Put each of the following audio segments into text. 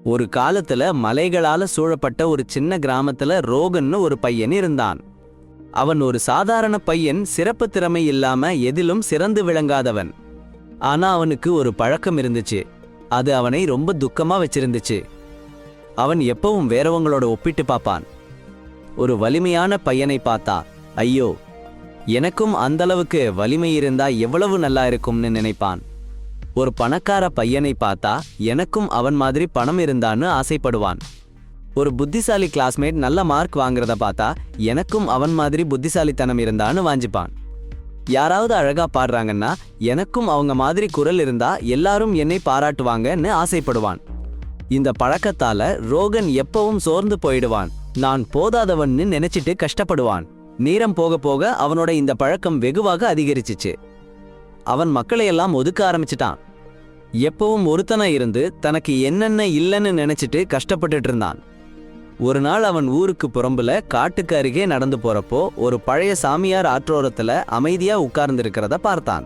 ஒரு காலத்துல மலைகளால சூழப்பட்ட ஒரு சின்ன கிராமத்துல ரோகன்னு ஒரு பையன் இருந்தான். அவன் ஒரு சாதாரண பையன், சிறப்பு திறமை இல்லாம எதிலும் சிறந்து விளங்காதவன். ஆனா அவனுக்கு ஒரு பழக்கம் இருந்துச்சு. அது அவனை ரொம்ப துக்கமா வச்சிருந்துச்சு. அவன் எப்பவும் வேறவங்களோட ஒப்பிட்டு பார்ப்பான். ஒரு வலிமையான பையனை பார்த்தா, ஐயோ, எனக்கும் அந்தளவுக்கு வலிமை இருந்தா எவ்வளவு நல்லா இருக்கும்னு நினைப்பான். ஒரு பணக்கார பையனை பார்த்தா எனக்கும் அவன் மாதிரி பணம் இருந்தான்னு ஆசைப்படுவான். ஒரு புத்திசாலி கிளாஸ்மேட் நல்ல மார்க் வாங்குறத பார்த்தா எனக்கும் அவன் மாதிரி புத்திசாலித்தனம் இருந்தான்னு வாஞ்சிப்பான். யாராவது அழகா பாடுறாங்கன்னா எனக்கும் அவங்க மாதிரி குரல் இருந்தா எல்லாரும் என்னை பாராட்டுவாங்கன்னு ஆசைப்படுவான். இந்த பழக்கத்தால ரோகன் எப்பவும் சோர்ந்து போயிடுவான். நான் போதாதவன்னு நினைச்சிட்டு கஷ்டப்படுவான். நேரம் போக போக அவனோட இந்த பழக்கம் வெகுவாக அதிகரிச்சிச்சு. அவன் மக்களையெல்லாம் ஒதுக்க ஆரம்பிச்சிட்டான். எப்பவும் ஒருத்தனா இருந்து தனக்கு என்னென்ன இல்லைன்னு நினைச்சிட்டு கஷ்டப்பட்டுட்டு இருந்தான். ஒரு நாள் அவன் ஊருக்கு புறம்புல காட்டுக்கு அருகே நடந்து போறப்போ ஒரு பழைய சாமியார் ஆற்றோரத்துல அமைதியா உட்கார்ந்து இருக்கிறத பார்த்தான்.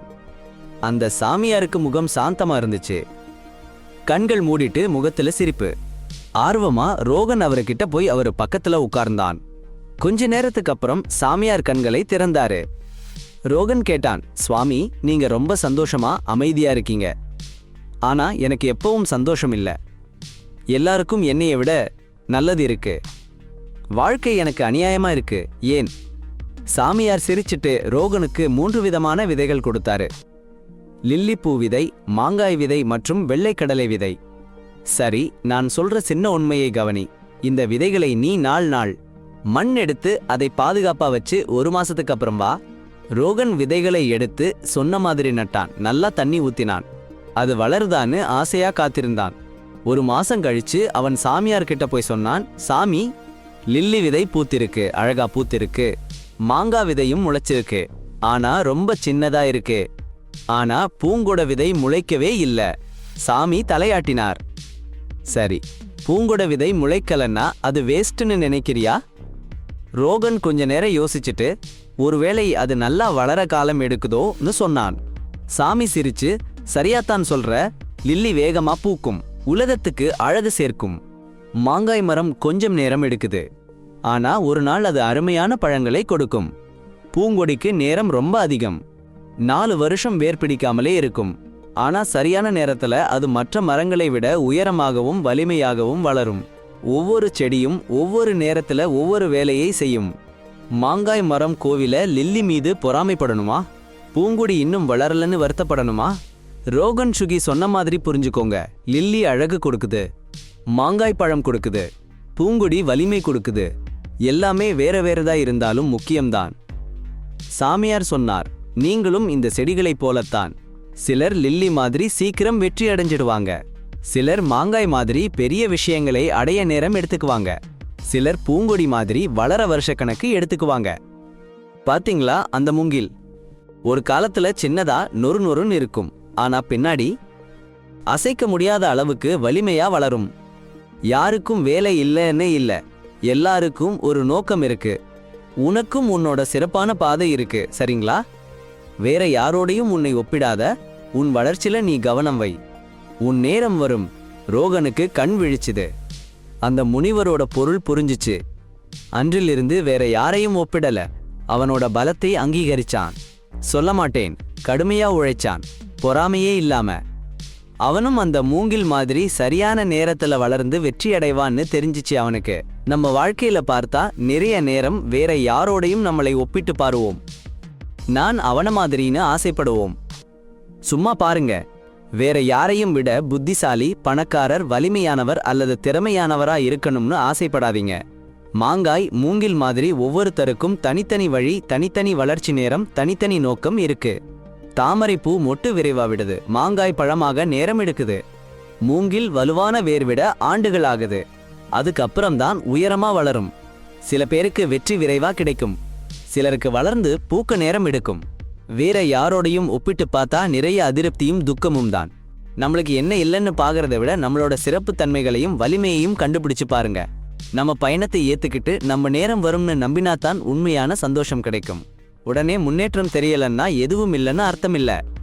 அந்த சாமியாருக்கு முகம் சாந்தமா இருந்துச்சு. கண்கள் மூடிட்டு முகத்துல சிரிப்பு. ஆர்வமா ரோகன் அவர்கிட்ட போய் அவர் பக்கத்துல உட்கார்ந்தான். கொஞ்ச நேரத்துக்கு அப்புறம் சாமியார் கண்களை திறந்தாரு. ரோகன் கேட்டான், சுவாமி, நீங்க ரொம்ப சந்தோஷமா அமைதியா இருக்கீங்க. ஆனா எனக்கு எப்பவும் சந்தோஷம் இல்ல. எல்லாருக்கும் என்னைய விட நல்லது இருக்கு. வாழ்க்கை எனக்கு அநியாயமா இருக்கு. ஏன்? சாமியார் சிரிச்சிட்டு ரோகனுக்கு 3 விதமான விதைகள் கொடுத்தாரு. லில்லிப்பூ விதை, மாங்காய் விதை மற்றும் வெள்ளைக்கடலை விதை. சரி, நான் சொல்ற சின்ன உண்மையை கவனி. இந்த விதைகளை நீ நாள் மண் எடுத்து அதை பாதுகாப்பா வச்சு 1 மாசத்துக்கு அப்புறம் வா. ரோகன் விதைகளை எடுத்து சொன்ன மாதிரி நட்டான். நல்லா தண்ணி ஊத்தினான். அது வளருதான்னு ஆசையா காத்திருந்தான். 1 மாசம் கழிச்சு அவன் சாமியார் கிட்ட போய் சொன்னான், சாமி, லில்லி விதை பூத்திருக்கு, அழகா பூத்திருக்கு. மாங்காய் விதையும் முளைச்சிருக்கு, ஆனா ரொம்ப சின்னதா இருக்கு. ஆனா பூங்கொட விதை முளைக்கவே இல்ல. சாமி தலையாட்டினார். சரி, பூங்கொட விதை முளைக்கலன்னா அது வேஸ்ட்னு நினைக்கிறியா? ரோகன் கொஞ்ச நேரம் யோசிச்சுட்டு, ஒருவேளை அது நல்லா வளர காலம் எடுக்குதோன்னு சொன்னான். சாமி சிரிச்சு, சரியாத்தான் சொல்ற, லில்லி வேகமா பூக்கும், உலகத்துக்கு அழகு சேர்க்கும். மாங்காய் மரம் கொஞ்சம் நேரம் எடுக்குது, ஆனா ஒரு நாள் அது அருமையான பழங்களை கொடுக்கும். பூங்கொடிக்கு நேரம் ரொம்ப அதிகம், 4 வருஷம் வேர் பிடிக்காமலே இருக்கும். ஆனா சரியான நேரத்துல அது மற்ற மரங்களை விட உயரமாகவும் வலிமையாகவும் வளரும். ஒவ்வொரு செடியும் ஒவ்வொரு நேரத்துல ஒவ்வொரு வேலையை செய்யும். மாங்காய் மரம் கோவில லில்லி மீது பொறாமைப்படணுமா? பூங்குடி இன்னும் வளரலன்னு வருத்தப்படணுமா? ரோகன் சுகி சொன்ன மாதிரி புரிஞ்சுக்கோங்க. லில்லி அழகு கொடுக்குது, மாங்காய் பழம் கொடுக்குது, பூங்குடி வலிமை கொடுக்குது. எல்லாமே வேற வேறதா இருந்தாலும் முக்கியம்தான். சாமியார் சொன்னார், நீங்களும் இந்த செடிகளைப் போலத்தான். சிலர் லில்லி மாதிரி சீக்கிரம் வெற்றி அடைஞ்சிடுவாங்க. சிலர் மாங்காய் மாதிரி பெரிய விஷயங்களை அடைய நேரம் எடுத்துக்குவாங்க. சிலர் பூங்கொடி மாதிரி வளர வருஷக்கணக்கு எடுத்துக்குவாங்க. பாத்தீங்களா அந்த மூங்கில்? ஒரு காலத்துல சின்னதா நொறுன்னு இருக்கும், ஆனா பின்னாடி அசைக்க முடியாத அளவுக்கு வலிமையா வளரும். யாருக்கும் வேலை இல்லைன்னு இல்ல, எல்லாருக்கும் ஒரு நோக்கம் இருக்கு. உனக்கும் உன்னோட சிறப்பான பாதை இருக்கு, சரிங்களா? வேற யாரோடையும் உன்னை ஒப்பிடாத. உன் வளர்ச்சியில நீ கவனம் வை. உன் நேரம் வரும். ரோகனுக்கு கண் விழிச்சுது. அந்த முனிவரோட பொருள் புரிஞ்சிச்சு. அன்றிலிருந்து வேற யாரையும் ஒப்பிடல. அவனோட பலத்தை அங்கீகரிச்சான். சொல்ல மாட்டேன், கடுமையா உழைச்சான், பொறாமையே இல்லாம. அவனும் அந்த மூங்கில் மாதிரி சரியான நேரத்துல வளர்ந்து வெற்றி அடைவான்னு தெரிஞ்சிச்சு அவனுக்கு. நம்ம வாழ்க்கையில பார்த்தா நிறைய நேரம் வேற யாரோடையும் நம்மளை ஒப்பிட்டு பாருவோம். நான் அவன மாதிரின்னு ஆசைப்படுவோம். சும்மா பாருங்க, வேற யாரையும் விட புத்திசாலி, பணக்காரர், வலிமையானவர் அல்லது திறமையானவரா இருக்கணும்னு ஆசைப்படாதீங்க. மாங்காய், மூங்கில் மாதிரி ஒவ்வொருத்தருக்கும் தனித்தனி வழி, தனித்தனி வளர்ச்சி நேரம், தனித்தனி நோக்கம் இருக்கு. தாமரை பூ மொட்டு விரைவா விடுது, மாங்காய் பழமாக நேரம் எடுக்குது. மூங்கில் வலுவான வேர் விட ஆண்டுகள் ஆகுது, அதுக்கப்புறம்தான் உயரமா வளரும். சில பேருக்கு வெற்றி விரைவா கிடைக்கும், சிலருக்கு வளர்ந்து பூக்க நேரம் எடுக்கும். வேற யாரோடையும் ஒப்பிட்டு பார்த்தா நிறைய அதிருப்தியும் துக்கமும் தான். நம்மளுக்கு என்ன இல்லைன்னு பாக்குறத விட நம்மளோட சிறப்பு தன்மைகளையும் வலிமையையும் கண்டுபிடிச்சு பாருங்க. நம்ம பயணத்தை ஏத்துக்கிட்டு நம்ம நேரம் வரும்னு நம்பினாதான் உண்மையான சந்தோஷம் கிடைக்கும். உடனே முன்னேற்றம் தெரியலன்னா எதுவும் இல்லைன்னு அர்த்தம் இல்ல.